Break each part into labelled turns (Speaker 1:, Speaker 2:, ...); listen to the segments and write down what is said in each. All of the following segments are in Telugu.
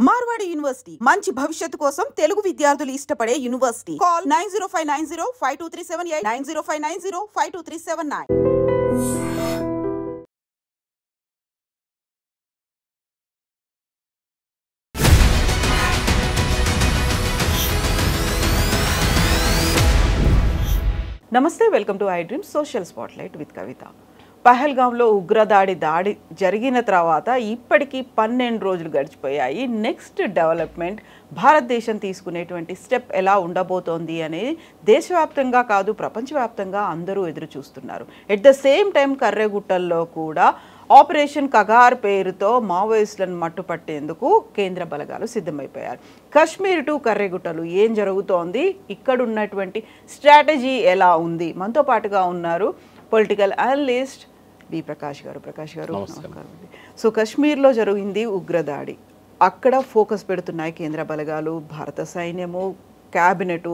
Speaker 1: మార్వాడి యూనివర్సిటీ మంచి భవిష్యత్తు కోసం తెలుగు విద్యార్థులు ఇష్టపడే యూనివర్సిటీ. కాల్ 9059052378 9059052379. నమస్తే, welcome to I dream social spotlight with Kavitha. పహల్గాంలో ఉగ్రదాడి జరిగిన తర్వాత ఇప్పటికీ 12 రోజులు గడిచిపోయాయి. నెక్స్ట్ డెవలప్మెంట్ భారతదేశం తీసుకునేటువంటి స్టెప్ ఎలా ఉండబోతోంది అనేది దేశవ్యాప్తంగా కాదు ప్రపంచవ్యాప్తంగా అందరూ ఎదురు చూస్తున్నారు. ఎట్ ద సేమ్ టైం కర్రెగుట్టల్లో కూడా ఆపరేషన్ కగార్ పేరుతో మావోయిస్టులను మట్టుపట్టేందుకు కేంద్ర బలగాలు సిద్ధమైపోయారు. కశ్మీర్ టు కర్రెగుట్టలు ఏం జరుగుతోంది, ఇక్కడ ఉన్నటువంటి స్ట్రాటజీ ఎలా ఉంది? మనతో పాటుగా ఉన్నారు పొలిటికల్ అనలిస్ట్ బి ప్రకాష్ గారు. ప్రకాష్ గారు నమస్కారం. సో కశ్మీర్లో జరిగింది ఉగ్రదాడి, అక్కడ ఫోకస్ పెడుతున్నాయి కేంద్ర బలగాలు, భారత సైన్యము, క్యాబినెట్,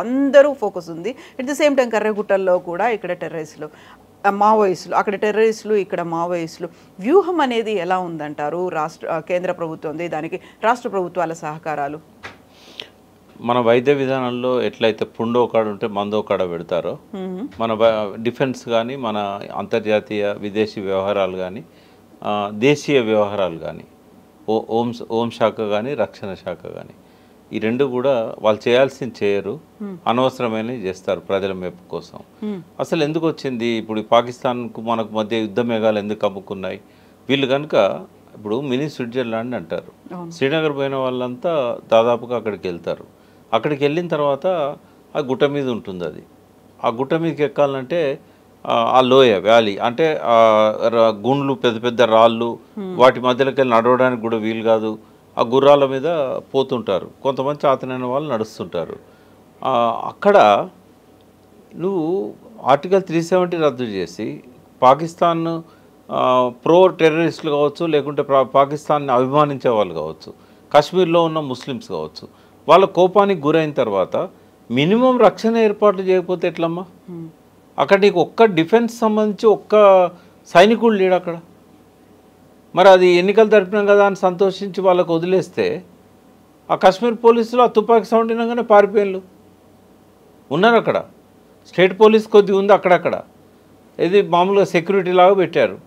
Speaker 1: అందరూ ఫోకస్ ఉంది. ఎట్ ద సేమ్ టైం కర్రెగుట్టల్లో కూడా ఇక్కడ టెర్రరిస్టులు, మావోయిస్టులు, అక్కడ టెర్రరిస్టులు, ఇక్కడ మావోయిస్టులు. వ్యూహం అనేది ఎలా ఉందంటారు? కేంద్ర ప్రభుత్వం ఉంది, దానికి రాష్ట్ర ప్రభుత్వాల సహకారాలు.
Speaker 2: మన వైద్య విధానంలో ఎట్లయితే పుండో కాడ ఉంటే మందో కాడ పెడతారో, మన డిఫెన్స్ కానీ, మన అంతర్జాతీయ విదేశీ వ్యవహారాలు కానీ, దేశీయ వ్యవహారాలు కానీ, హోంశాఖ కానీ, రక్షణ శాఖ కానీ, ఈ రెండు కూడా వాళ్ళు చేయాల్సింది చేయరు, అనవసరమైనవి చేస్తారు ప్రజల మెప్పు కోసం. అసలు ఎందుకు వచ్చింది ఇప్పుడు పాకిస్తాన్కు మనకు మధ్య యుద్ధ మేఘాలు ఎందుకు కమ్ముకున్నాయి? వీళ్ళు కనుక ఇప్పుడు మినీ స్విట్జర్లాండ్ అంటారు. శ్రీనగర్ పోయిన వాళ్ళంతా దాదాపుగా అక్కడికి వెళ్తారు. అక్కడికి వెళ్ళిన తర్వాత ఆ గుట్ట మీద ఉంటుంది. అది ఆ గుట్ట మీదకి ఎక్కాలంటే ఆ లోయ వ్యాలీ అంటే గుండ్లు, పెద్ద పెద్ద రాళ్ళు, వాటి మధ్యలోకి వెళ్ళి నడవడానికి కూడా వీలు కాదు. ఆ గుర్రాల మీద పోతుంటారు, కొంతమంది చాతనైన వాళ్ళు నడుస్తుంటారు. అక్కడ నువ్వు ఆర్టికల్ 370 రద్దు చేసి పాకిస్తాన్ ప్రో టెర్రరిస్టులు కావచ్చు, లేకుంటే పాకిస్తాన్ని అభిమానించే వాళ్ళు కావచ్చు, కాశ్మీర్లో ఉన్న ముస్లిమ్స్ కావచ్చు, వాళ్ళ కోపానికి గురైన తర్వాత మినిమం రక్షణ ఏర్పాట్లు చేయకపోతే ఎట్లమ్మా? అక్కడ నీకు ఒక్క డిఫెన్స్ సంబంధించి ఒక్క సైనికుడు లేడు అక్కడ. మరి అది ఎన్నికలు జరిపినాం కదా అని సంతోషించి వాళ్ళకు వదిలేస్తే ఆ కాశ్మీర్ పోలీసులు ఆ తుపాకీ సౌండ్ వినగానే పారిపోయిన్లు ఉన్నారు. అక్కడ స్టేట్ పోలీస్ కొద్దిగా ఉంది అక్కడక్కడ, ఇది మామూలుగా సెక్యూరిటీ లాగా పెట్టారు.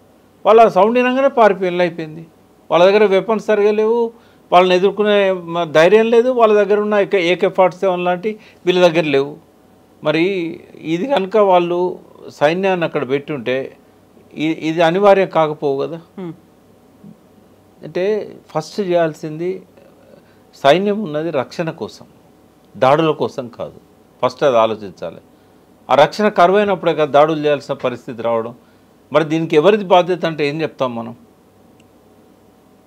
Speaker 2: వాళ్ళు ఆ సౌండ్ వినగానే పారిపోయిన్లు అయిపోయింది. వాళ్ళ దగ్గర వెపన్స్ సరిగా లేవు, వాళ్ళని ఎదుర్కొనే ధైర్యం లేదు, వాళ్ళ దగ్గర ఉన్న AK-47 లాంటి వీళ్ళ దగ్గర లేవు. మరి ఇది కనుక వాళ్ళు సైన్యాన్ని అక్కడ పెట్టి ఉంటే ఇది అనివార్యం కాకపోవు కదా. అంటే ఫస్ట్ చేయాల్సింది సైన్యం ఉన్నది రక్షణ కోసం, దాడుల కోసం కాదు. ఫస్ట్ అది ఆలోచించాలి. ఆ రక్షణ కరువైనప్పుడే కదా దాడులు చేయాల్సిన పరిస్థితి రావడం. మరి దీనికి ఎవరిది బాధ్యత అంటే ఏం చెప్తాం మనం?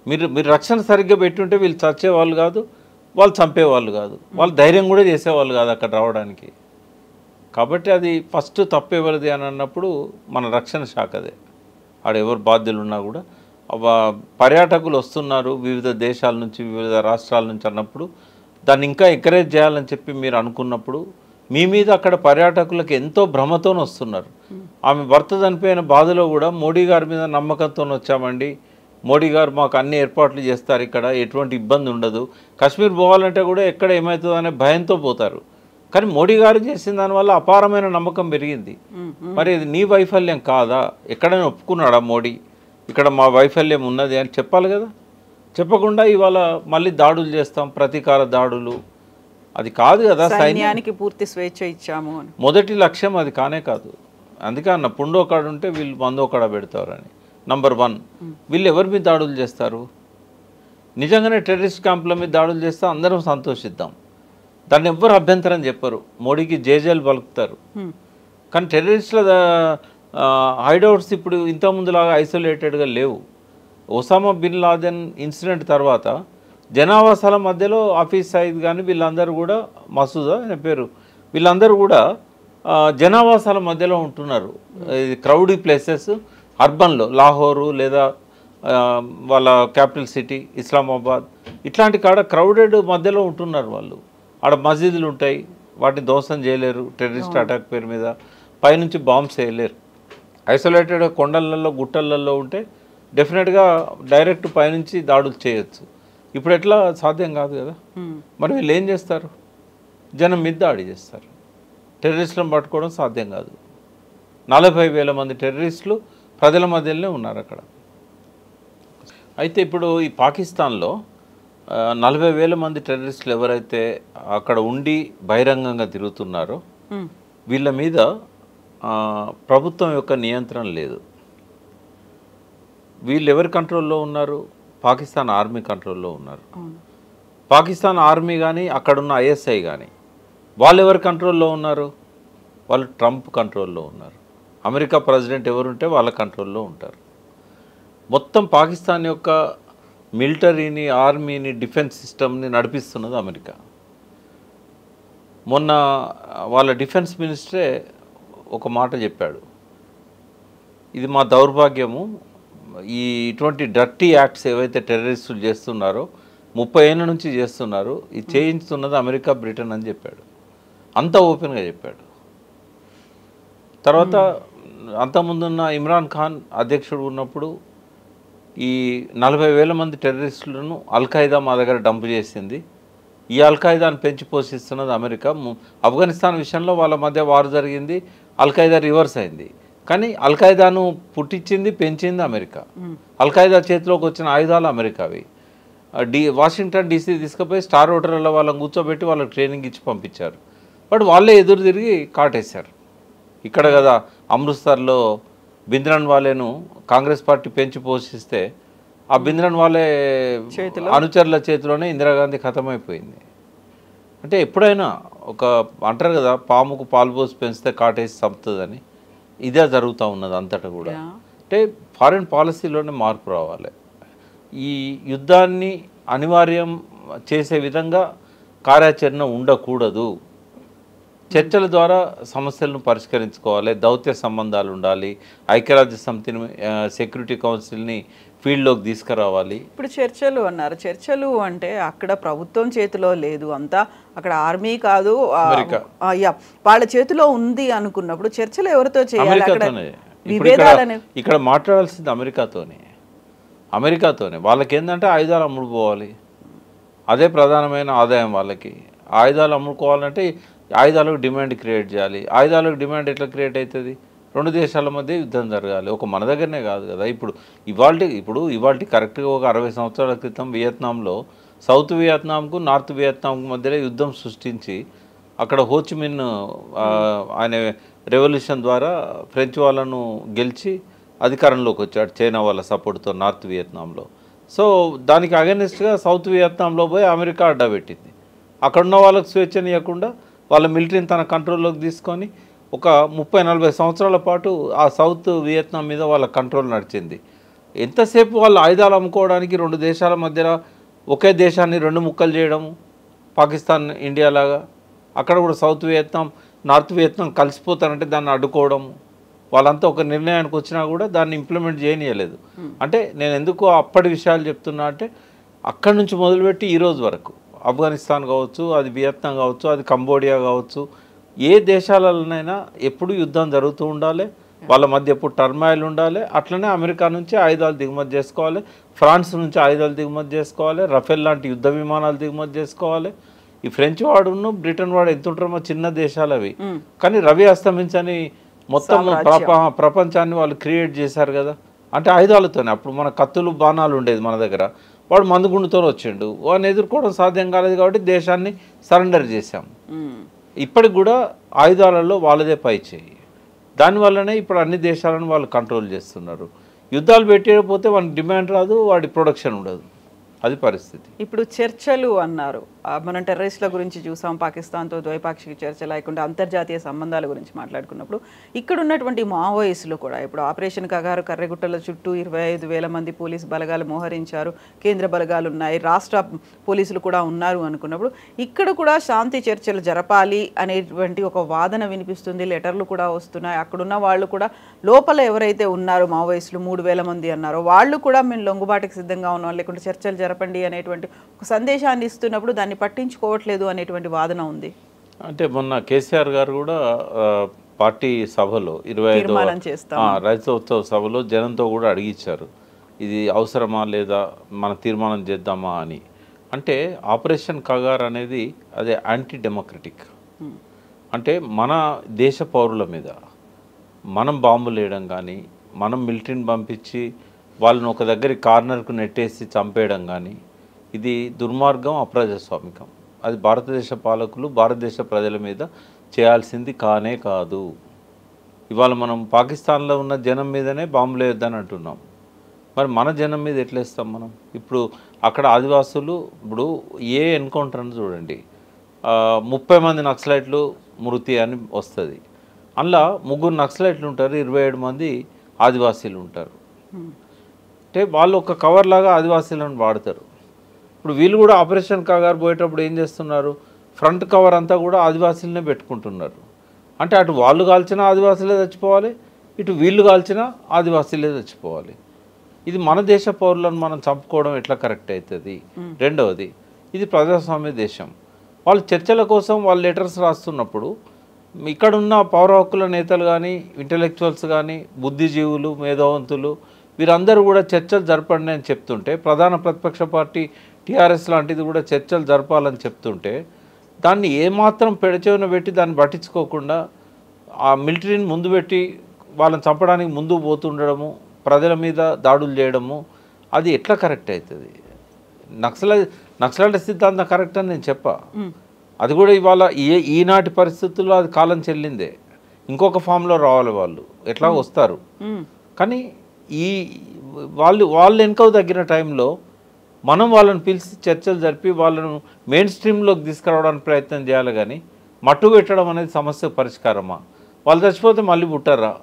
Speaker 2: మీరు రక్షణ సరిగ్గా పెట్టుంటే వీళ్ళు చచ్చేవాళ్ళు కాదు, వాళ్ళు చంపేవాళ్ళు కాదు, వాళ్ళు ధైర్యం కూడా చేసేవాళ్ళు కాదు అక్కడ రావడానికి. కాబట్టి అది ఫస్ట్ తప్పు ఎవరిది అని అన్నప్పుడు మన రక్షణ శాఖదే. ఆడ ఎవరు బాధ్యులు ఉన్నా కూడా పర్యాటకులు వస్తున్నారు వివిధ దేశాల నుంచి, వివిధ రాష్ట్రాల నుంచి అన్నప్పుడు దాన్ని ఇంకా ఎంకరేజ్ చేయాలని చెప్పి మీరు అనుకున్నప్పుడు మీ మీద అక్కడ పర్యాటకులకు ఎంతో భ్రమతో వస్తున్నారు. ఆమె భర్త చనిపోయిన బాధలో కూడా మోడీ గారి మీద నమ్మకంతో వచ్చామండి, మోడీ గారు మాకు అన్ని ఏర్పాట్లు చేస్తారు, ఇక్కడ ఎటువంటి ఇబ్బంది ఉండదు, కాశ్మీర్ పోవాలంటే కూడా ఎక్కడ ఏమవుతుందో అనే భయంతో పోతారు. కానీ మోడీ గారు చేసిన దానివల్ల అపారమైన నమ్మకం పెరిగింది. మరి ఇది నీ వైఫల్యం కాదా? ఎక్కడైనా ఒప్పుకున్నాడా మోడీ ఇక్కడ మా వైఫల్యం ఉన్నది అని చెప్పాలి కదా. చెప్పకుండా ఇవాళ మళ్ళీ దాడులు చేస్తాం, ప్రతీకార దాడులు, అది కాదు కదా.
Speaker 1: సైన్యానికి పూర్తి స్వేచ్ఛ ఇచ్చాము అని
Speaker 2: మొదటి లక్ష్యం అది కానే కాదు. అందుకే అన్న పుండో కాడ ఉంటే వీళ్ళు మందో కాడ పెడతారని. నంబర్ 1, వీళ్ళు ఎవరి మీద దాడులు చేస్తారు? నిజంగానే టెర్రరిస్ట్ క్యాంపుల మీద దాడులు చేస్తే అందరం సంతోషిద్దాం, దాన్ని ఎవ్వరు అభ్యంతరం చెప్పరు, మోడీకి జేజేలు పలుకుతారు. కానీ టెర్రరిస్టుల హైడౌట్స్ ఇప్పుడు ఇంతకుముందులాగా ఐసోలేటెడ్గా లేవు. ఒసామా బిన్ లాదెన్ ఇన్సిడెంట్ తర్వాత జనావాసాల మధ్యలో హఫీజ్ సయీద్ కానీ వీళ్ళందరూ కూడా, మసూద్ అనే పేరు, వీళ్ళందరూ కూడా జనావాసాల మధ్యలో ఉంటున్నారు. ఇది క్రౌడీ ప్లేసెస్ అర్బన్లో, లాహోరు లేదా వాళ్ళ క్యాపిటల్ సిటీ ఇస్లామాబాద్, ఇట్లాంటి కాడ క్రౌడెడ్ మధ్యలో ఉంటున్నారు వాళ్ళు. ఆడ మసీదులు ఉంటాయి, వాటిని ధ్వంసం చేయలేరు టెర్రరిస్ట్ అటాక్ పేరు మీద, పైనుంచి బాంబ్స్ వేయలేరు. ఐసోలేటెడ్ కొండలలో గుట్టలలో ఉంటే డెఫినెట్గా డైరెక్ట్ పైనుంచి దాడులు చేయొచ్చు. ఇప్పుడు ఎట్లా సాధ్యం కాదు కదా. మరి వీళ్ళు ఏం చేస్తారు? జనం మీద దాడి చేస్తారు. టెర్రరిస్టులను పట్టుకోవడం సాధ్యం కాదు. 40,000 మంది టెర్రరిస్టులు ప్రజల మధ్యలోనే ఉన్నారు అక్కడ. అయితే ఇప్పుడు ఈ పాకిస్తాన్లో 40,000 మంది టెర్రరిస్టులు ఎవరైతే అక్కడ ఉండి బహిరంగంగా తిరుగుతున్నారో వీళ్ళ మీద ప్రభుత్వం యొక్క నియంత్రణ లేదు. వీళ్ళు ఎవరి కంట్రోల్లో ఉన్నారు? పాకిస్తాన్ ఆర్మీ కంట్రోల్లో ఉన్నారు. పాకిస్తాన్ ఆర్మీ కానీ అక్కడున్న ఐఎస్ఐ కానీ వాళ్ళు ఎవరి కంట్రోల్లో ఉన్నారు? వాళ్ళు ట్రంప్ కంట్రోల్లో ఉన్నారు. అమెరికా ప్రెసిడెంట్ ఎవరుంటే వాళ్ళ కంట్రోల్లో ఉంటారు. మొత్తం పాకిస్తాన్ యొక్క మిలిటరీని, ఆర్మీని, డిఫెన్స్ సిస్టమ్ని నడిపిస్తున్నది అమెరికా. మొన్న వాళ్ళ డిఫెన్స్ మినిస్టరే ఒక మాట చెప్పాడు, ఇది మా దౌర్భాగ్యము, ఇటువంటి డర్టీ యాక్ట్స్ ఏవైతే టెర్రరిస్టులు చేస్తున్నారో 30 ఏళ్ళ నుంచి చేస్తున్నారు, ఇది చేయించుతున్నది అమెరికా, బ్రిటన్ అని చెప్పాడు. అంత ఓపెన్గా చెప్పాడు. తర్వాత అంతకుముందున్న ఇమ్రాన్ ఖాన్ అధ్యక్షుడు ఉన్నప్పుడు ఈ 40,000 మంది టెర్రరిస్టులను అల్ఖైదా మా దగ్గర డంప్ చేసింది. ఈ అల్ఖైదాను పెంచి పోషిస్తున్నది అమెరికా. ఆఫ్ఘనిస్తాన్ విషయంలో వాళ్ళ మధ్య వారు జరిగింది, అల్ఖైదా రివర్స్ అయింది. కానీ అల్ఖైదాను పుట్టించింది, పెంచింది అమెరికా. అల్ఖైదా చేతిలోకి వచ్చిన ఆయుధాలు అమెరికావి. వాషింగ్టన్ డీసీ తీసుకుపోయి స్టార్ హోటల్లో వాళ్ళని కూర్చోబెట్టి వాళ్ళకి ట్రైనింగ్ ఇచ్చి పంపించారు. బట్ వాళ్ళే ఎదురు తిరిగి కాటేశారు. ఇక్కడ కదా అమృత్సర్లో బింద్రన్ వాలేను కాంగ్రెస్ పార్టీ పెంచి పోషిస్తే ఆ బింద్రన్ వాలే అనుచరుల చేతిలోనే ఇందిరాగాంధీ ఖతమైపోయింది. అంటే ఎప్పుడైనా ఒక అంటారు కదా, పాముకు పాలు పోసి పెంచితే కాటేసి చంపుతుందని, ఇదే జరుగుతూ ఉన్నది అంతటా కూడా. అంటే ఫారిన్ పాలసీలోనే మార్పు రావాలి. ఈ యుద్ధాన్ని అనివార్యం చేసే విధంగా కార్యాచరణ ఉండకూడదు. చర్చల ద్వారా సమస్యలను పరిష్కరించుకోవాలి, దౌత్య సంబంధాలు ఉండాలి, ఐక్యరాజ్య సమితిని, సెక్యూరిటీ కౌన్సిల్ని ఫీల్డ్లోకి తీసుకురావాలి.
Speaker 1: ఇప్పుడు చర్చలు అన్నారు. చర్చలు అంటే అక్కడ ప్రభుత్వం చేతిలో లేదు, అంతా అక్కడ ఆర్మీ కాదు వాళ్ళ చేతిలో ఉంది అనుకున్నప్పుడు చర్చలు ఎవరితో చేయాలి?
Speaker 2: ఇక్కడ మాట్లాడాల్సింది అమెరికాతోనే. వాళ్ళకి ఏంటంటే ఆయుధాలు అమ్ముడుపోవాలి, అదే ప్రధానమైన ఆదాయం వాళ్ళకి. ఆయుధాలు అమ్ముడుకోవాలంటే ఆయుధాలకు డిమాండ్ క్రియేట్ చేయాలి. ఆయుధాలకు డిమాండ్ ఎట్లా క్రియేట్ అవుతుంది? 2 దేశాల మధ్య యుద్ధం జరగాలి. ఒక మన దగ్గరనే కాదు కదా. ఇప్పుడు ఇవాళ కరెక్ట్గా ఒక 60 సంవత్సరాల క్రితం వియత్నాంలో సౌత్ వియత్నాంకు నార్త్ వియత్నాంకు మధ్యలో యుద్ధం సృష్టించి అక్కడ హోచిమిన్ ఆయన రెవల్యూషన్ ద్వారా ఫ్రెంచ్ వాళ్ళను గెలిచి అధికారంలోకి వచ్చాడు చైనా వాళ్ళ సపోర్ట్తో నార్త్ వియత్నాంలో. సో దానికి అగెనిస్ట్గా సౌత్ వియత్నాంలో పోయి అమెరికా అడ్డబెట్టింది. అక్కడున్న వాళ్ళకు స్వేచ్ఛనియకుండా వాళ్ళ మిలిటరీని తన కంట్రోల్లోకి తీసుకొని ఒక 30-40 సంవత్సరాల పాటు ఆ సౌత్ వియత్నాం మీద వాళ్ళ కంట్రోల్ నడిచింది. ఎంతసేపు వాళ్ళు ఆయుధాలు అమ్ముకోవడానికి 2 దేశాల మధ్యలో ఒకే దేశాన్ని 2 ముక్కలు చేయడం, పాకిస్తాన్ ఇండియా లాగా. అక్కడ కూడా సౌత్ వియత్నాం నార్త్ వియత్నాం కలిసిపోతారంటే దాన్ని అడ్డుకోవడం. వాళ్ళంతా ఒక నిర్ణయానికి వచ్చినా కూడా దాన్ని ఇంప్లిమెంట్ చేయనీయలేదు. అంటే నేను ఎందుకు అప్పటి విషయాలు చెప్తున్నా అంటే అక్కడి నుంచి మొదలుపెట్టి ఈరోజు వరకు ఆఫ్ఘనిస్తాన్ కావచ్చు, అది వియత్నాం కావచ్చు, అది కంబోడియా కావచ్చు, ఏ దేశాలలోనైనా ఎప్పుడు యుద్ధం జరుగుతూ ఉండాలి, వాళ్ళ మధ్య ఎప్పుడు టర్మాయిల్ ఉండాలి. అట్లనే అమెరికా నుంచి ఆయుధాలు దిగుమతి చేసుకోవాలి, ఫ్రాన్స్ నుంచి ఆయుధాలు దిగుమతి చేసుకోవాలి, రఫేల్ లాంటి యుద్ధ విమానాలు దిగుమతి చేసుకోవాలి. ఈ ఫ్రెంచ్ వాడును బ్రిటన్ వాడు ఎంత ఉంటారో చిన్న దేశాలు అవి, కానీ రవి అస్తమించని మొత్తం ప్రపంచాన్ని వాళ్ళు క్రియేట్ చేశారు కదా. అంటే ఆయుధాలతోనే. అప్పుడు మన కత్తులు బాణాలు ఉండేది మన దగ్గర, వాడు మందుగుండుతో వచ్చిండు, వాడిని ఎదుర్కోవడం సాధ్యం కాలేదు కాబట్టి దేశాన్ని సరెండర్ చేశాం. ఇప్పటికి కూడా ఆయుధాలలో వాళ్ళదే పై చేయి. దానివల్లనే ఇప్పుడు అన్ని దేశాలను వాళ్ళు కంట్రోల్ చేస్తున్నారు. యుద్ధాలు పెట్టకపోతే వాడికి డిమాండ్ రాదు, వాడి ప్రొడక్షన్ ఉండదు. అది పరిస్థితి.
Speaker 1: ఇప్పుడు చర్చలు అన్నారు. మనం టెర్రరిస్టుల గురించి చూసాం, పాకిస్తాన్తో ద్వైపాక్షిక చర్చలు లేకుండా అంతర్జాతీయ సంబంధాల గురించి మాట్లాడుకున్నప్పుడు ఇక్కడ ఉన్నటువంటి మావోయిస్టులు కూడా ఇప్పుడు ఆపరేషన్ కగారు కర్రెగుట్టల చుట్టూ 25,000 మంది పోలీస్ బలగాలు మోహరించారు, కేంద్ర బలగాలు ఉన్నాయి, రాష్ట్ర పోలీసులు కూడా ఉన్నారు అనుకున్నప్పుడు ఇక్కడ కూడా శాంతి చర్చలు జరపాలి అనేటువంటి ఒక వాదన వినిపిస్తుంది. లెటర్లు కూడా వస్తున్నాయి. అక్కడున్న వాళ్ళు కూడా లోపల ఎవరైతే ఉన్నారో మావోయిస్టులు 3,000 మంది అన్నారో వాళ్ళు కూడా మేము లొంగుబాటుకి సిద్ధంగా ఉన్నాం, లేకుంటే చర్చలు జరపండి అనేటువంటి ఒక సందేశాన్ని ఇస్తున్నప్పుడు దాన్ని పట్టించుకోవట్లేదు అనేటువంటి వాదన ఉంది.
Speaker 2: అంటే మొన్న కేసీఆర్ గారు కూడా పార్టీ సభలో 25వ రైతోత్సవ సభలో జనంతో కూడా అడిగిచ్చారు, ఇది అవసరమా లేదా, మన తీర్మానం చేద్దామా అని. అంటే ఆపరేషన్ కగార్ అనేది అదే యాంటీ డెమోక్రటిక్. అంటే మన దేశ పౌరుల మీద మనం బాంబులు వేయడం కానీ, మనం మిలిటరీని పంపించి వాళ్ళని ఒక దగ్గర కార్నర్కు నెట్టేసి చంపేయడం కానీ, ఇది దుర్మార్గం, అప్రజాస్వామికం. అది భారతదేశ పాలకులు భారతదేశ ప్రజల మీద చేయాల్సింది కానే కాదు. ఇవాళ మనం పాకిస్తాన్లో ఉన్న జనం మీదనే బాంబులు వేయొద్దని అంటున్నాం. మరి మన జనం మీద ఎట్లా వేస్తాం మనం? ఇప్పుడు అక్కడ ఆదివాసులు ఇప్పుడు ఏ ఎన్కౌంటర్ అని చూడండి, 30 మంది నక్సలైట్లు మృతి అని వస్తుంది. అందులో 3 నక్సలైట్లు ఉంటారు, 27 మంది ఆదివాసీలు ఉంటారు. అంటే వాళ్ళు ఒక కవర్ లాగా ఆదివాసీలను వాడతారు. ఇప్పుడు వీళ్ళు కూడా ఆపరేషన్ కగార్ పోయేటప్పుడు ఏం చేస్తున్నారు, ఫ్రంట్ కవర్ అంతా కూడా ఆదివాసీలనే పెట్టుకుంటున్నారు. అంటే అటు వాళ్ళు కాల్చినా ఆదివాసీలే చచ్చిపోవాలి, ఇటు వీళ్ళు కాల్చినా ఆదివాసీలే చచ్చిపోవాలి. ఇది మన దేశ పౌరులను మనం చంపుకోవడం ఎట్లా కరెక్ట్ అవుతుంది? రెండవది, ఇది ప్రజాస్వామ్య దేశం. వాళ్ళు చర్చల కోసం వాళ్ళు లెటర్స్ రాస్తున్నప్పుడు ఇక్కడున్న పౌర హక్కుల నేతలు కానీ, ఇంటలెక్చువల్స్ కానీ, బుద్ధిజీవులు, మేధావంతులు వీరందరూ కూడా చర్చలు జరపండి అని చెప్తుంటే, ప్రధాన ప్రతిపక్ష పార్టీ టీఆర్ఎస్ లాంటిది కూడా చర్చలు జరపాలని చెప్తుంటే, దాన్ని ఏమాత్రం పెడచెవిన పెట్టి దాన్ని పట్టించుకోకుండా ఆ మిలిటరీని ముందు పెట్టి వాళ్ళని చంపడానికి ముందుకు పోతుండడము, ప్రజల మీద దాడులు చేయడము, అది ఎట్లా కరెక్ట్ అవుతుంది? నక్సలైట్ సిద్ధాంతం కరెక్ట్ అని నేను చెప్పా. అది కూడా ఇవాళ ఈనాటి పరిస్థితుల్లో అది కాలం చెల్లిందే. ఇంకొక ఫామ్లో రావాలి వాళ్ళు, ఎట్లా వస్తారు. కానీ వాళ్ళు వెనుక తగ్గిన టైంలో మనం వాళ్ళని పిలిచి చర్చలు జరిపి వాళ్ళను మెయిన్ స్ట్రీమ్లోకి తీసుకురావడానికి ప్రయత్నం చేయాలి. కానీ మట్టు పెట్టడం అనేది సమస్య పరిష్కారమా? వాళ్ళు చచ్చిపోతే మళ్ళీ పుట్టారా?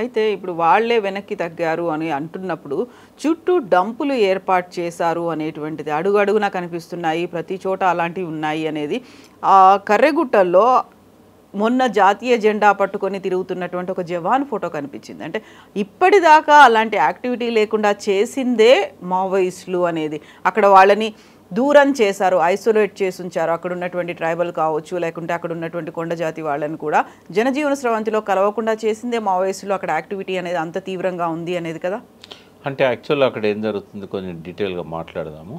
Speaker 1: అయితే ఇప్పుడు వాళ్లే వెనక్కి తగ్గారు అని అంటున్నప్పుడు చుట్టూ డంపులు ఏర్పాటు చేశారు అనేటువంటిది అడుగడుగునా కనిపిస్తున్నాయి, ప్రతి చోట అలాంటివి ఉన్నాయి అనేది. ఆ కర్రెగుట్టల్లో మొన్న జాతీయ జెండా పట్టుకొని తిరుగుతున్నటువంటి ఒక జవాన్ ఫోటో కనిపించింది. అంటే ఇప్పటిదాకా అలాంటి యాక్టివిటీ లేకుండా చేసిందే మావోయిస్టులు అనేది. అక్కడ వాళ్ళని దూరం చేశారు, ఐసోలేట్ చేసి ఉంచారు. అక్కడ ఉన్నటువంటి ట్రైబల్ కావచ్చు, లేకుంటే అక్కడ ఉన్నటువంటి కొండ జాతి వాళ్ళని కూడా జనజీవన స్రవంతిలో కలవకుండా చేసిందే మావోయిస్టులు. అక్కడ యాక్టివిటీ అనేది అంత తీవ్రంగా ఉంది అనేది కదా.
Speaker 2: అంటే యాక్చువల్గా అక్కడ ఏం జరుగుతుంది కొంచెం డీటెయిల్గా మాట్లాడదాము.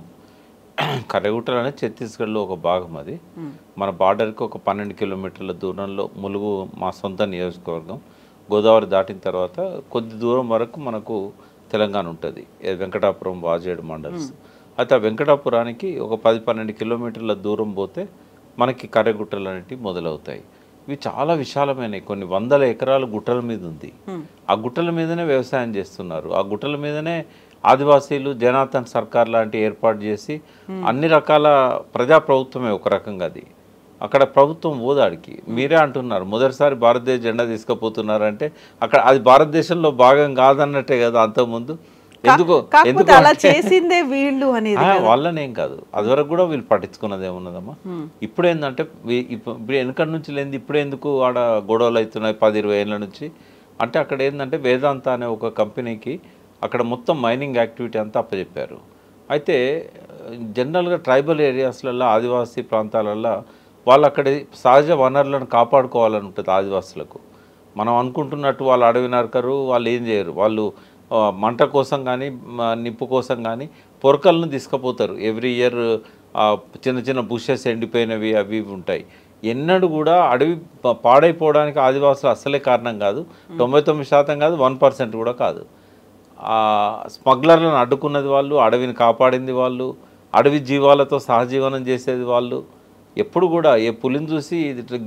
Speaker 2: కర్రెగుట్టలు అనేది ఛత్తీస్గఢ్లో ఒక భాగం. అది మన బార్డర్కి ఒక 12 కిలోమీటర్ల దూరంలో ములుగు మా సొంత నియోజకవర్గం. గోదావరి దాటిన తర్వాత కొద్ది దూరం వరకు మనకు తెలంగాణ ఉంటుంది, వెంకటాపురం, వాజేడు మండల్స్. అయితే ఆ వెంకటాపురానికి ఒక 10-12 కిలోమీటర్ల దూరం పోతే మనకి కర్రెగుట్టలు అనేటివి మొదలవుతాయి. ఇవి చాలా విశాలమైనవి, కొన్ని 100 ఎకరాలు గుట్టల మీద ఉంది. ఆ గుట్టల మీదనే వ్యవసాయం చేస్తున్నారు. ఆ గుట్టల మీదనే ఆదివాసీలు జనార్దన్ సర్కార్ లాంటి ఏర్పాటు చేసి అన్ని రకాల ప్రజాప్రభుత్వమే ఒక రకంగా. అది అక్కడ ప్రభుత్వం ఓదాడికి మీరే అంటున్నారు మొదటిసారి భారతదేశ జెండా తీసుకుపోతున్నారంటే అక్కడ అది భారతదేశంలో భాగం కాదన్నట్టే కదా అంతకుముందు. ఎందుకు
Speaker 1: అలా చేసిందే వీళ్ళు అనేది
Speaker 2: వాళ్ళనేం కాదు, అదివరకు కూడా వీళ్ళు పట్టించుకున్నది ఏమున్నదమ్మా. ఇప్పుడు ఏంటంటే ఇప్పుడు వెనకటి నుంచి లేని ఇప్పుడు ఎందుకు ఆడ గొడవలు అవుతున్నాయి 10-20 ఏళ్ళ నుంచి అంటే అక్కడ ఏంటంటే వేదాంత అనే ఒక కంపెనీకి అక్కడ మొత్తం మైనింగ్ యాక్టివిటీ అంతా అప్పచెప్పారు. అయితే జనరల్గా ట్రైబల్ ఏరియాస్లలో, ఆదివాసీ ప్రాంతాలలో వాళ్ళు అక్కడ సహజ వనరులను కాపాడుకోవాలని ఉంటుంది ఆదివాసులకు. మనం అనుకుంటున్నట్టు వాళ్ళు అడవి నరకరు, వాళ్ళు ఏం చేయరు. వాళ్ళు మంట కోసం కానీ నిప్పు కోసం కానీ పొరకలను తీసుకుపోతారు. ఎవ్రీ ఇయర్ చిన్న చిన్న బుషెస్ ఎండిపోయినవి అవి ఉంటాయి. ఎన్నడూ కూడా అడవి పాడైపోవడానికి ఆదివాసులు అస్సలే కారణం కాదు. 99% కాదు, 1% కూడా కాదు. స్మగ్లర్లను అడ్డుకున్నది వాళ్ళు, అడవిని కాపాడింది వాళ్ళు, అడవి జీవాలతో సహజీవనం చేసేది వాళ్ళు. ఎప్పుడు కూడా ఏ పులిని చూసి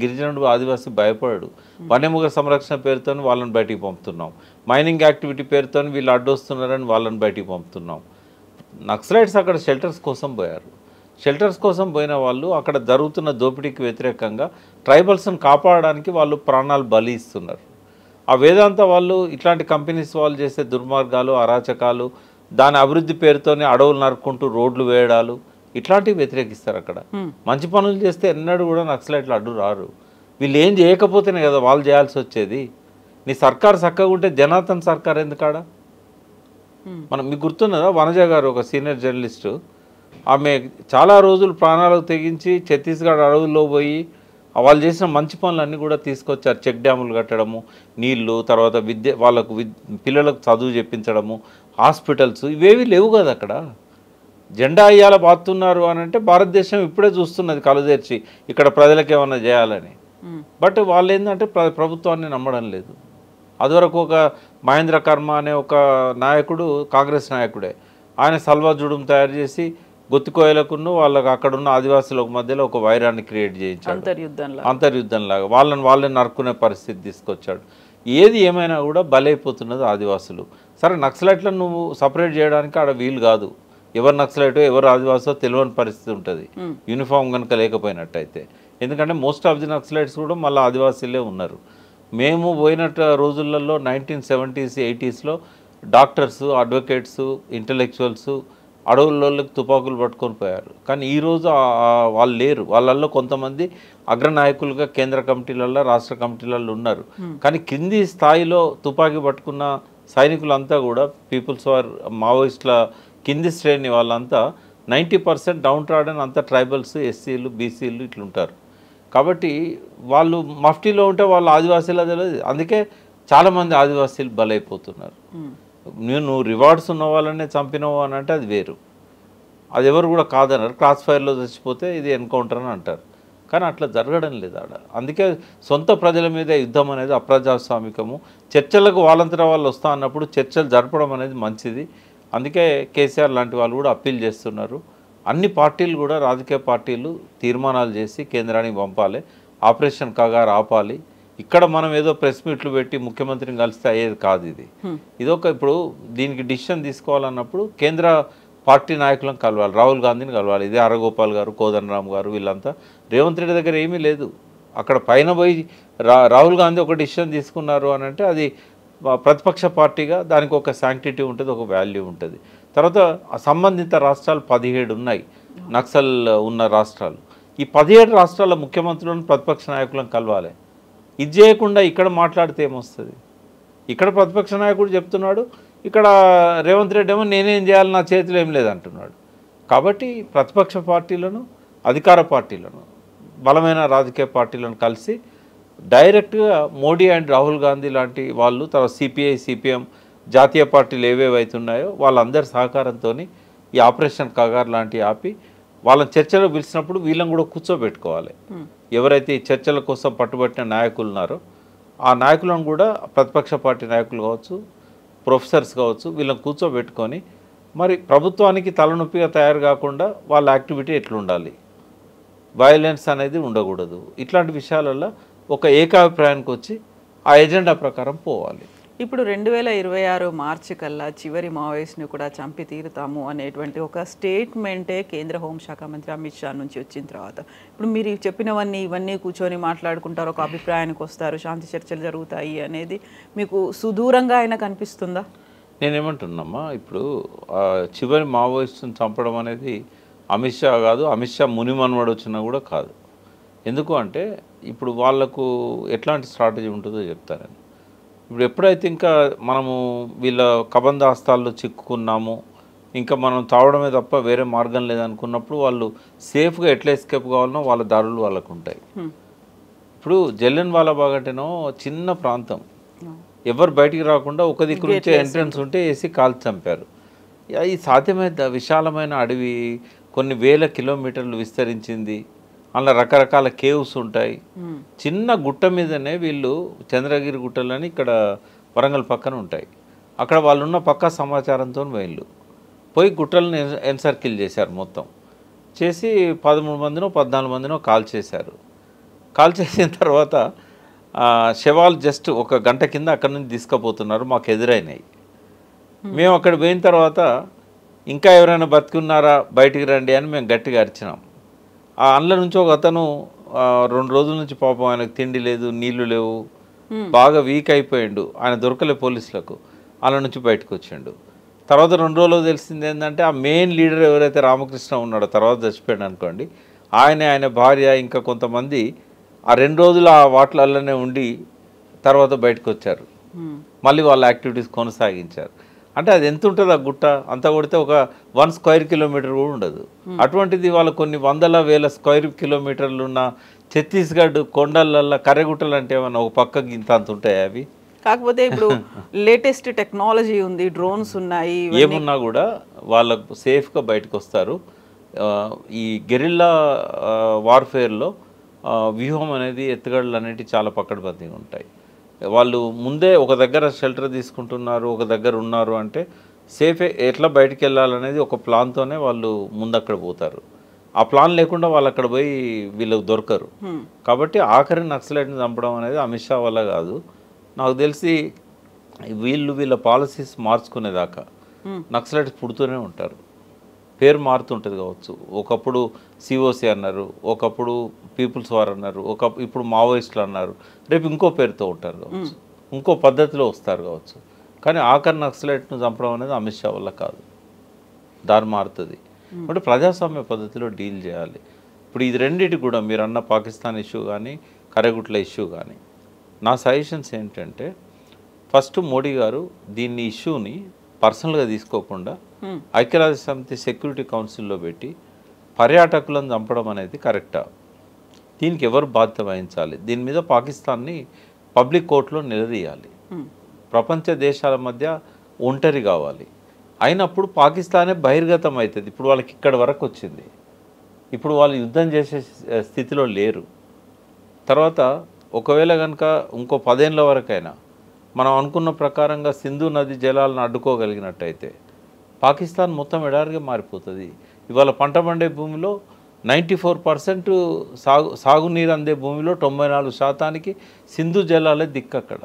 Speaker 2: గిరిజనుడు ఆదివాసి భయపడడు. వన్యమృగ సంరక్షణ పేరుతో వాళ్ళని బయటికి పంపుతున్నాం, మైనింగ్ యాక్టివిటీ పేరుతో వీళ్ళు అడ్డొస్తున్నారని వాళ్ళని బయటికి పంపుతున్నాం. నక్సలైట్స్ అక్కడ షెల్టర్స్ కోసం పోయారు. షెల్టర్స్ కోసం పోయిన వాళ్ళు అక్కడ జరుగుతున్న దోపిడీకి వ్యతిరేకంగా ట్రైబల్స్ని కాపాడడానికి వాళ్ళు ప్రాణాలు బలి ఇస్తున్నారు. ఆ వేదాంత వాళ్ళు ఇట్లాంటి కంపెనీస్ వాళ్ళు చేసే దుర్మార్గాలు, అరాచకాలు, దాని అభివృద్ధి పేరుతోనే అడవులు నరుక్కుంటూ రోడ్లు వేయడాలు ఇట్లాంటివి వ్యతిరేకిస్తారు. అక్కడ మంచి పనులు చేస్తే ఎన్నడూ కూడా నక్సలైట్లు అడ్డు రారు. వీళ్ళు ఏం చేయకపోతేనే కదా వాళ్ళు చేయాల్సి వచ్చేది. నీ సర్కారు చక్కగా ఉంటే జనార్దన్ సర్కార్ ఎందుకాడ? మనం మీకు గుర్తున్నదా, వనజ గారు ఒక సీనియర్ జర్నలిస్టు, ఆమె చాలా రోజులు ప్రాణాలకు తెగించి ఛత్తీస్గఢ్ అడవుల్లో పోయి వాళ్ళు చేసిన మంచి పనులన్నీ కూడా తీసుకొచ్చారు. చెక్ డ్యాములు కట్టడము, నీళ్లు, తర్వాత పిల్లలకు చదువు చెప్పించడము, హాస్పిటల్స్, ఇవేవి లేవు కదా అక్కడ. జెండా ఇయ్యాల బాతున్నారు అని అంటే భారతదేశం ఇప్పుడే చూస్తున్నది కలుదెర్చి ఇక్కడ ప్రజలకు ఏమన్నా చేయాలని. బట్ వాళ్ళు ఏంటంటే ప్రభుత్వాన్ని నమ్మడం లేదు. అదివరకు ఒక మహేంద్ర కర్మ అనే ఒక నాయకుడు, కాంగ్రెస్ నాయకుడే, ఆయన సల్వా జుడుం తయారు చేసి గొత్తికోయలకును వాళ్ళకి అక్కడున్న ఆదివాసులకు మధ్యలో ఒక వైరాన్ని క్రియేట్ చేయించాడు, అంతర్యుద్ధంలాగా వాళ్ళని నరుకునే పరిస్థితి తీసుకొచ్చాడు. ఏది ఏమైనా కూడా బలైపోతున్నది ఆదివాసులు. సరే నక్సలైట్లను నువ్వు సపరేట్ చేయడానికి ఆడ వీలు కాదు, ఎవరు నక్సలైటో ఎవరు ఆదివాసో తెలియని పరిస్థితి ఉంటుంది యూనిఫామ్ కనుక లేకపోయినట్టయితే. ఎందుకంటే మోస్ట్ ఆఫ్ ది నక్సలైట్స్ కూడా మళ్ళీ ఆదివాసీలే ఉన్నారు. మేము పోయినట్టు రోజులలో 1970s 80sలో డాక్టర్స్, అడ్వకేట్స్, ఇంటలెక్చువల్స్ అడవుల్లోకి తుపాకులు పట్టుకొని పోయారు. కానీ ఈరోజు వాళ్ళు లేరు. వాళ్ళల్లో కొంతమంది అగ్రనాయకులుగా కేంద్ర కమిటీలలో, రాష్ట్ర కమిటీలలో ఉన్నారు. కానీ కింది స్థాయిలో తుపాకీ పట్టుకున్న సైనికులంతా కూడా పీపుల్స్ వార్ మావోయిస్టుల కింది శ్రేణి వాళ్ళంతా 90% డౌన్ ట్రాడన్ అంతా ట్రైబల్స్, ఎస్సీలు, బీసీలు ఇట్లుంటారు. కాబట్టి వాళ్ళు మఫ్టీలో ఉంటే వాళ్ళు ఆదివాసీలు తెలియదు. అందుకే చాలామంది ఆదివాసీలు బలైపోతున్నారు. నువ్వు రివార్డ్స్ ఉన్న వాళ్ళనే చంపినవు అని అంటే అది వేరు, అది ఎవరు కూడా కాదన్నారు. క్రాస్ ఫైర్లో చచ్చిపోతే ఇది ఎన్కౌంటర్ అని అంటారు. కానీ అట్లా జరగడం లేదు ఆడ. అందుకే సొంత ప్రజల మీద యుద్ధం అనేది అప్రజాస్వామికము. చర్చలకు వాళ్ళంతటా వాళ్ళు వస్తా అన్నప్పుడు చర్చలు జరపడం అనేది మంచిది. అందుకే కేసీఆర్ లాంటి వాళ్ళు కూడా అప్పీల్ చేస్తున్నారు. అన్ని పార్టీలు కూడా, రాజకీయ పార్టీలు తీర్మానాలు చేసి కేంద్రానికి పంపాలి, ఆపరేషన్ కగారు ఆపాలి. ఇక్కడ మనం ఏదో ప్రెస్ మీట్లు పెట్టి ముఖ్యమంత్రిని కలిస్తే అయ్యేది కాదు. ఇదొక ఇప్పుడు దీనికి డిసిషన్ తీసుకోవాలన్నప్పుడు కేంద్ర పార్టీ నాయకులను కలవాలి, రాహుల్ గాంధీని కలవాలి. ఇదే అరగోపాల్ గారు, కోదండరామ్ గారు, వీళ్ళంతా రేవంత్ రెడ్డి దగ్గర ఏమీ లేదు. అక్కడ పైన పోయి రాహుల్ గాంధీ ఒక డిసిషన్ తీసుకున్నారు అని అంటే అది ప్రతిపక్ష పార్టీగా దానికి ఒక శాంక్టిటీ ఉంటుంది, ఒక వాల్యూ ఉంటుంది. తర్వాత సంబంధిత రాష్ట్రాలు 17 ఉన్నాయి, నక్సల్ ఉన్న రాష్ట్రాలు. ఈ 17 రాష్ట్రాల ముఖ్యమంత్రులను, ప్రతిపక్ష నాయకులను కలవాలి. ఇది చేయకుండా ఇక్కడ మాట్లాడితే ఏమొస్తుంది? ఇక్కడ ప్రతిపక్ష నాయకుడు చెప్తున్నాడు, ఇక్కడ రేవంత్ రెడ్డి ఏమో నేనేం చేయాలి, నా చేతిలో ఏం లేదంటున్నాడు. కాబట్టి ప్రతిపక్ష పార్టీలను, అధికార పార్టీలను, బలమైన రాజకీయ పార్టీలను కలిసి డైరెక్ట్గా మోడీ అండ్ రాహుల్ గాంధీ లాంటి వాళ్ళు, తర్వాత సిపిఐ, సిపిఎం జాతీయ పార్టీలు ఏవేవైతున్నాయో వాళ్ళందరి సహకారంతో ఈ ఆపరేషన్ కగార్ లాంటి ఆపి వాళ్ళని చర్చలో పిలిచినప్పుడు వీళ్ళని కూడా కూర్చోబెట్టుకోవాలి. ఎవరైతే ఈ చర్చల కోసం పట్టుబట్టిన నాయకులు ఉన్నారో ఆ నాయకులను కూడా, ప్రతిపక్ష పార్టీ నాయకులు కావచ్చు, ప్రొఫెసర్స్ కావచ్చు, వీళ్ళని కూర్చోబెట్టుకొని మరి ప్రభుత్వానికి తలనొప్పిగా తయారు కాకుండా వాళ్ళ యాక్టివిటీ ఎట్లుండాలి, వయలెన్స్ అనేది ఉండకూడదు. ఇట్లాంటి విషయాలలో ఒక ఏకాభిప్రాయానికి వచ్చి ఆ ఎజెండా ప్రకారం పోవాలి.
Speaker 1: ఇప్పుడు 2026 మార్చి కల్లా చివరి మావోయిస్ట్ని కూడా చంపి తీరుతాము అనేటువంటి ఒక స్టేట్మెంటే కేంద్ర హోంశాఖ మంత్రి అమిత్ షా నుంచి వచ్చిన తర్వాత ఇప్పుడు మీరు చెప్పినవన్నీ ఇవన్నీ కూర్చొని మాట్లాడుకుంటారు, ఒక అభిప్రాయానికి వస్తారు, శాంతి చర్చలు జరుగుతాయి అనేది మీకు సుదూరంగా అయినా కనిపిస్తుందా?
Speaker 2: నేనేమంటున్నామా, ఇప్పుడు చివరి మావోయిస్టుని చంపడం అనేది అమిత్ షా కాదు, అమిత్ షా మునిమన్వడు వచ్చినా కూడా కాదు. ఎందుకు అంటే ఇప్పుడు వాళ్లకు ఎట్లాంటి స్ట్రాటజీ ఉంటుందో చెప్తారని. ఇప్పుడు ఎప్పుడైతే ఇంకా మనము వీళ్ళ కబంధాస్తాల్లో చిక్కుకున్నాము, ఇంకా మనం తావడమే తప్ప వేరే మార్గం లేదనుకున్నప్పుడు వాళ్ళు సేఫ్గా ఎట్లా ఎస్కేప్ కావాలనో వాళ్ళ దారులు వాళ్ళకు ఉంటాయి. ఇప్పుడు జలియన్ వాలాబాగ్ అంటేనో చిన్న ప్రాంతం, ఎవరు బయటికి రాకుండా ఒక దిక్కు నుంచే ఎంట్రన్స్ ఉంటే వేసి కాల్చి చంపారు. ఇది సాధ్యమైన విశాలమైన అడవి, కొన్ని వేల కిలోమీటర్లు విస్తరించింది, అందులో రకరకాల కేవ్స్ ఉంటాయి. చిన్న గుట్ట మీదనే వీళ్ళు, చంద్రగిరి గుట్టలని ఇక్కడ వరంగల్ పక్కన ఉంటాయి, అక్కడ వాళ్ళు ఉన్న పక్కా సమాచారంతో వీళ్ళు పోయి గుట్టలను ఎన్సర్కిల్ చేశారు. మొత్తం చేసి 13 మందినో 14 మందినో కాల్ చేశారు. కాల్ చేసిన తర్వాత శవాలు జస్ట్ ఒక గంట కింద అక్కడి నుంచి తీసుకుపోతున్నారు, మాకు ఎదురైనాయి. మేము అక్కడ పోయిన తర్వాత ఇంకా ఎవరైనా బతికున్నారా బయటికి రండి అని మేము గట్టిగా అరిచినాం. ఆ అండ్ల నుంచి ఒక అతను 2 రోజుల నుంచి పాపం ఆయనకు తిండి లేదు, నీళ్లు లేవు, బాగా వీక్ అయిపోయిండు, ఆయన దొరకలే పోలీసులకు, వాళ్ళ నుంచి బయటకు వచ్చిండు. తర్వాత 2 రోజులు తెలిసింది ఏంటంటే ఆ మెయిన్ లీడర్ ఎవరైతే రామకృష్ణ ఉన్నాడో, తర్వాత చచ్చిపోయాడు అనుకోండి, ఆయన భార్య ఇంకా కొంతమంది ఆ 2 రోజులు ఆ వాటిలలోనే ఉండి తర్వాత బయటకు వచ్చారు, మళ్ళీ వాళ్ళ యాక్టివిటీస్ కొనసాగించారు. అంటే అది ఎంత ఉంటుంది ఆ గుట్ట, అంతా కొడితే ఒక 1 స్క్వేర్ కిలోమీటర్ కూడా ఉండదు. అటువంటిది వాళ్ళు కొన్ని వందల వేల స్క్వేర్ కిలోమీటర్లు ఉన్న ఛత్తీస్గఢ్ కొండలల్లో కర్రెగుట్టలు అంటే ఏమన్నా ఒక పక్కకి ఇంత అంత ఉంటాయి అవి.
Speaker 1: కాకపోతే ఇప్పుడు లేటెస్ట్ టెక్నాలజీ ఉంది, డ్రోన్స్ ఉన్నాయి,
Speaker 2: ఏమున్నా కూడా వాళ్ళకు సేఫ్గా బయటకు వస్తారు. ఈ గెరిల్లా వార్ఫేర్లో వ్యూహం అనేది ఎత్తుగడలు అనేవి చాలా పకడ్బందీగా ఉంటాయి. వాళ్ళు ముందే ఒక దగ్గర షెల్టర్ తీసుకుంటున్నారు, ఒక దగ్గర ఉన్నారు అంటే సేఫ్ ఎట్లా బయటికి వెళ్ళాలనేది ఒక ప్లాన్తోనే వాళ్ళు ముందక్కడ పోతారు. ఆ ప్లాన్ లేకుండా వాళ్ళు అక్కడ పోయి వీళ్ళకి దొరకరు. కాబట్టి ఆఖరి నక్సలైట్ని చంపడం అనేది అమిత్ షా వల్ల కాదు. నాకు తెలిసి వీళ్ళ పాలసీస్ మార్చుకునేదాకా నక్సలైట్స్ పుడుతూనే ఉంటారు. పేరు మారుతుంటుంది కావచ్చు. ఒకప్పుడు సిఓసి అన్నారు, ఒకప్పుడు పీపుల్స్ వార్ అన్నారు, ఇప్పుడు మావోయిస్టులు అన్నారు, రేపు ఇంకో పేరుతో ఉంటారు కావచ్చు, ఇంకో పద్ధతిలో వస్తారు కావచ్చు. కానీ ఆఖరి నక్సలైట్ను చంపడం అనేది అమిత్ షా వల్ల కాదు, దారి మారుతుంది. అంటే ప్రజాస్వామ్య పద్ధతిలో డీల్ చేయాలి. ఇప్పుడు ఇది రెండింటి కూడా మీరు అన్న పాకిస్తాన్ ఇష్యూ కానీ కరెగుట్ల ఇష్యూ కానీ నా సజెషన్స్ ఏంటంటే, ఫస్ట్ మోడీ గారు దీన్ని ఇష్యూని పర్సనల్గా తీసుకోకుండా ఐక్యరాజ్య సమితి సెక్యూరిటీ కౌన్సిల్లో పెట్టి పర్యాటకులను చంపడం అనేది కరెక్టా, దీనికి ఎవరు బాధ్యత వహించాలి, దీని మీద పాకిస్తాన్ని పబ్లిక్ కోర్టులో నిలదీయాలి. ప్రపంచ దేశాల మధ్య ఒంటరి కావాలి. అయినప్పుడు పాకిస్తానే బహిర్గతం అవుతుంది. ఇప్పుడు వాళ్ళకి ఇక్కడ వరకు వచ్చింది, ఇప్పుడు వాళ్ళు యుద్ధం చేసే స్థితిలో లేరు. తర్వాత ఒకవేళ కనుక ఇంకో 10 ఏళ్ళ వరకైనా మనం అనుకున్న ప్రకారంగా సింధు నది జలాలను అడ్డుకోగలిగినట్టయితే పాకిస్తాన్ మొత్తం ఎడారిగా మారిపోతుంది. ఇవాళ పంట పండే భూమిలో 94% సాగునీరు అందే భూమిలో 94% సింధు జలాలే దిక్కు. అక్కడ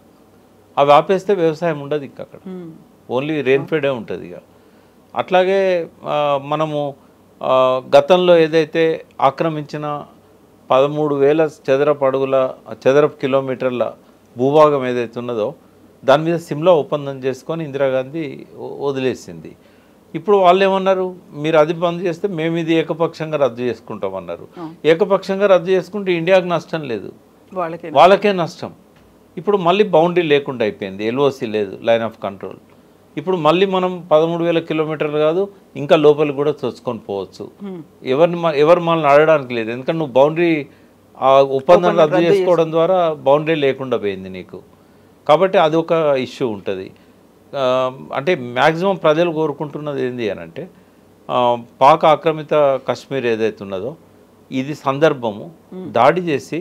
Speaker 2: అవి ఆపేస్తే వ్యవసాయం ఉండదు, అక్కడ ఓన్లీ రెయిన్ఫెడే ఉంటుంది. ఇక అట్లాగే మనము గతంలో ఏదైతే ఆక్రమించిన 13,000 చదరపు కిలోమీటర్ల భూభాగం ఏదైతే ఉన్నదో దాని మీద సిమ్లా ఒప్పందం చేసుకొని ఇందిరాగాంధీ వదిలేసింది. ఇప్పుడు వాళ్ళు ఏమన్నారు, మీరు అది బంద్ చేస్తే మేము ఇది ఏకపక్షంగా రద్దు చేసుకుంటామన్నారు. ఏకపక్షంగా రద్దు చేసుకుంటే ఇండియాకు నష్టం లేదు, వాళ్ళకే నష్టం. ఇప్పుడు మళ్ళీ బౌండరీ లేకుండా అయిపోయింది, ఎల్ఓసి లేదు, లైన్ ఆఫ్ కంట్రోల్. ఇప్పుడు మళ్ళీ మనం 13,000 కిలోమీటర్లు కాదు ఇంకా లోపలికి కూడా చొచ్చుకొని పోవచ్చు. ఎవరు మనల్ని అడగడానికి లేదు, ఎందుకంటే నువ్వు బౌండరీ ఒప్పందం రద్దు చేసుకోవడం ద్వారా బౌండరీ లేకుండా పోయింది నీకు. కాబట్టి అది ఒక ఇష్యూ ఉంటుంది. అంటే మ్యాక్సిమం ప్రజలు కోరుకుంటున్నది ఏంటి అని అంటే, పాక్ ఆక్రమిత కాశ్మీర్ ఏదైతే ఉన్నదో ఇది సందర్భము, దాడి చేసి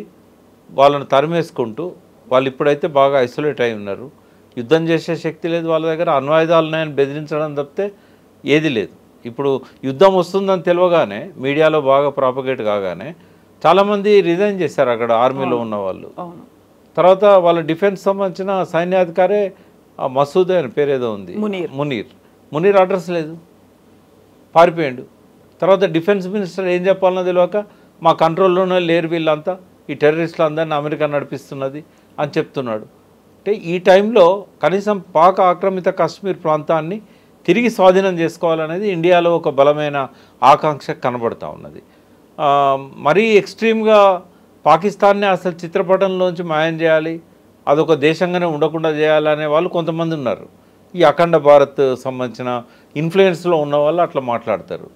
Speaker 2: వాళ్ళని తరిమేసుకుంటూ, వాళ్ళు ఇప్పుడైతే బాగా ఐసోలేట్ అయి ఉన్నారు, యుద్ధం చేసే శక్తి లేదు వాళ్ళ దగ్గర, అణ్వాయుధాలు ఉన్నాయని బెదిరించడం తప్పితే ఏది లేదు. ఇప్పుడు యుద్ధం వస్తుందని తెలియగానే మీడియాలో బాగా ప్రాపగేట్ కాగానే చాలామంది రిజైన్ చేశారు అక్కడ ఆర్మీలో ఉన్న వాళ్ళు. తర్వాత వాళ్ళ డిఫెన్స్ సంబంధించిన సైన్యాధికారే మసూద్ అని పేరు ఏదో ఉంది, మునీర్ అడ్రస్ లేదు, పారిపోయాడు. తర్వాత డిఫెన్స్ మినిస్టర్ ఏం చెప్పాలనో తెలియక మా కంట్రోల్లోనే లేరు వీళ్ళంతా, ఈ టెర్రరిస్టులు అందరినీ అమెరికా నడిపిస్తున్నది అని చెప్తున్నాడు. అంటే ఈ టైంలో కనీసం పాక్ ఆక్రమిత కాశ్మీర్ ప్రాంతాన్ని తిరిగి స్వాధీనం చేసుకోవాలనేది ఇండియాలో ఒక బలమైన ఆకాంక్ష కనబడుతూ ఉన్నది. మరీ ఎక్స్ట్రీమ్గా పాకిస్తాన్ని అసలు చిత్రపటంలోంచి మాయం చేయాలి, అదొక దేశంగానే ఉండకుండా చేయాలనే వాళ్ళు కొంతమంది ఉన్నారు. ఈ అఖండ భారత్ సంబంధించిన ఇన్ఫ్లుయెన్స్లో ఉన్న వాళ్ళు అట్లా మాట్లాడతారు.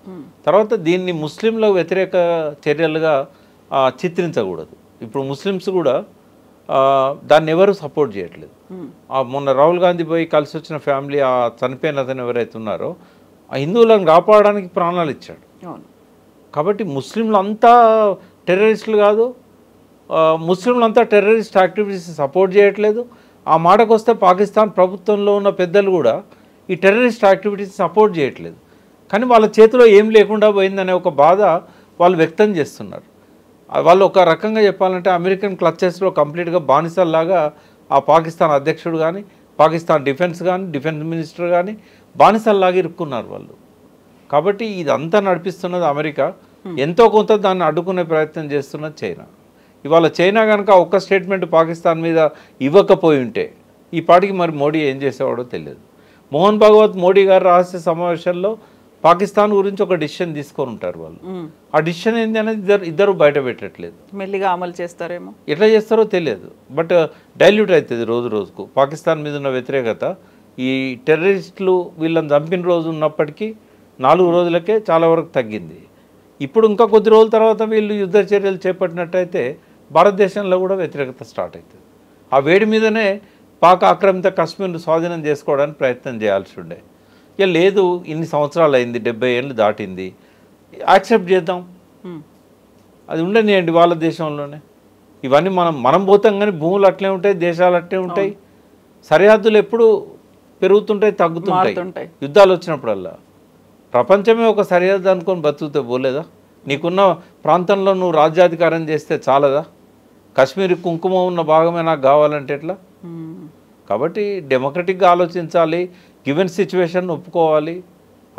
Speaker 2: తర్వాత దీన్ని ముస్లింల వ్యతిరేక చర్యలుగా చిత్రించకూడదు. ఇప్పుడు ముస్లిమ్స్ కూడా దాన్ని ఎవరు సపోర్ట్ చేయట్లేదు. మొన్న రాహుల్ గాంధీ పోయి కలిసి వచ్చిన ఫ్యామిలీ, ఆ చనిపోయిన అతను ఎవరైతే ఉన్నారో ఆ హిందువులను కాపాడడానికి ప్రాణాలు ఇచ్చాడు. కాబట్టి ముస్లింలంతా టెర్రరిస్టులు కాదు, ముస్లింలంతా టెర్రరిస్ట్ యాక్టివిటీస్ సపోర్ట్ చేయట్లేదు. ఆ మాటకు వస్తే పాకిస్తాన్ ప్రభుత్వంలో ఉన్న పెద్దలు కూడా ఈ టెర్రరిస్ట్ యాక్టివిటీస్ సపోర్ట్ చేయట్లేదు. కానీ వాళ్ళ చేతిలో ఏం లేకుండా పోయిందనే ఒక బాధ వాళ్ళు వ్యక్తం చేస్తున్నారు. వాళ్ళు ఒక రకంగా చెప్పాలంటే అమెరికన్ క్లచెస్లో కంప్లీట్గా బానిసల్లాగా ఆ పాకిస్తాన్ అధ్యక్షుడు కానీ, పాకిస్తాన్ డిఫెన్స్ మినిస్టర్ కానీ బానిసల్లాగా ఇరుక్కున్నారు వాళ్ళు. కాబట్టి ఇదంతా నడిపిస్తున్నది అమెరికా, ఎంతో కొంత దాన్ని అడ్డుకునే ప్రయత్నం చేస్తున్నది చైనా. ఇవాళ చైనా కనుక ఒక్క స్టేట్మెంట్ పాకిస్తాన్ మీద ఇవ్వకపోయి ఉంటే ఈ పాటికి మరి మోడీ ఏం చేసేవాడో తెలియదు. మోహన్ భాగవత్ మోడీ గారు రహస్య సమావేశంలో పాకిస్తాన్ గురించి ఒక డిసిషన్ తీసుకొని ఉంటారు వాళ్ళు. ఆ డిసిషన్ ఏంటి అనేది ఇద్దరు బయట పెట్టట్లేదు.
Speaker 1: మెల్లిగా అమలు చేస్తారేమో,
Speaker 2: ఎట్లా చేస్తారో తెలియదు. బట్ డైల్యూట్ అవుతుంది రోజు రోజుకు. పాకిస్తాన్ మీద ఉన్న వ్యతిరేకత ఈ టెర్రరిస్టులు వీళ్ళని చంపిన రోజు ఉన్నప్పటికీ 4 రోజులకే చాలా వరకు తగ్గింది. ఇప్పుడు ఇంకా కొద్ది రోజుల తర్వాత వీళ్ళు యుద్ధ చర్యలు చేపట్టినట్టయితే భారతదేశంలో కూడా వ్యతిరేకత స్టార్ట్ అవుతుంది. ఆ వేడి మీదనే పాక్ ఆక్రమిత కాశ్మీర్ను స్వాధీనం చేసుకోవడానికి ప్రయత్నం చేయాల్సి ఉండే. ఇక లేదు, ఇన్ని సంవత్సరాలు అయింది, 70 ఏళ్ళు దాటింది, యాక్సెప్ట్ చేద్దాం, అది ఉండనియండి వాళ్ళ దేశంలోనే. ఇవన్నీ మనం పోతాం కానీ భూములు అట్లే ఉంటాయి, దేశాలు అట్లే ఉంటాయి, సరిహద్దులు ఎప్పుడు పెరుగుతుంటాయి, తగ్గుతుంటాయి యుద్ధాలు వచ్చినప్పుడల్లా. ప్రపంచమే ఒక సరిహద్దు అనుకొని బతుకుతే పోలేదా? నీకున్న ప్రాంతంలో నువ్వు రాజ్యాధికారం చేస్తే చాలదా? కాశ్మీర్ కుంకుమ ఉన్న భాగమే నాకు కావాలంటే ఎట్లా? కాబట్టి డెమోక్రటిక్గా ఆలోచించాలి, గివెన్ సిచ్యువేషన్ ఒప్పుకోవాలి.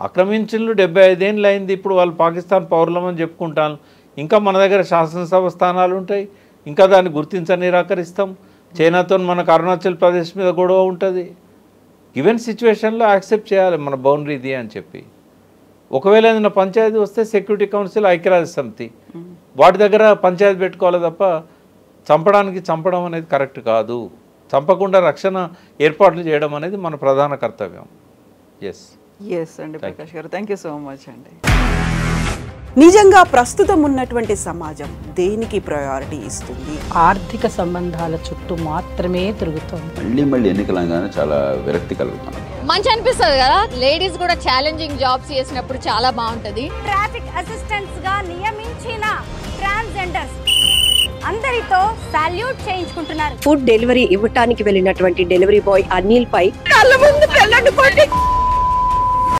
Speaker 2: ఆక్రమించిన 75 ఏళ్ళు అయింది, ఇప్పుడు వాళ్ళు పాకిస్తాన్ పౌరులమని చెప్పుకుంటాను, ఇంకా మన దగ్గర శాసనసభ స్థానాలు ఉంటాయి, ఇంకా దాన్ని నిరాకరిస్తాం. చైనాతో మనకు అరుణాచల్ ప్రదేశ్ మీద గొడవ ఉంటుంది. గివెన్ సిచ్యువేషన్లో యాక్సెప్ట్ చేయాలి మన బౌండరీ ఇది అని చెప్పి. ఒకవేళ ఏదైనా పంచాయతీ వస్తే సెక్యూరిటీ కౌన్సిల్, ఐక్యరాజ్య సమితి, వాటి దగ్గర పంచాయతీ పెట్టుకోవాలి తప్ప చంపడం అనేది కరెక్ట్ కాదు. చంపకుండా రక్షణ ఏర్పాట్లు చేయడం అనేది మన ప్రధాన కర్తవ్యం.
Speaker 1: ఎస్ అండి ప్రకాష్ గారు, థ్యాంక్ యూ సో మచ్ అండి. నిజంగా ప్రస్తుతం ఉన్నటువంటి సమాజం దేనికి ప్రయారిటీ ఇస్తుంది?
Speaker 3: ఆర్థిక సంబంధాల చుట్టూ మాత్రమే తిరుగుతుంది.
Speaker 4: మళ్ళీ ఎన్నికలంగానే చాలా విరక్తి కలుగుతాం.
Speaker 5: మంచి అనిపిస్తుంది కదా, లేడీస్ కూడా ఛాలెంజింగ్ జాబ్స్ చేసినప్పుడు చాలా బాగుంటది.
Speaker 6: ట్రాఫిక్ అసిస్టెంట్స్ గా నియమించిన ట్రాన్స్జెండర్స్ అందరితో సాల్యూట్ చేయించుకుంటున్నారు.
Speaker 7: ఫుడ్ డెలివరీ ఇవ్వటానికి వెళ్ళినటువంటి డెలివరీ బాయ్ అనిల్ పై
Speaker 6: కళ్ళ ముందు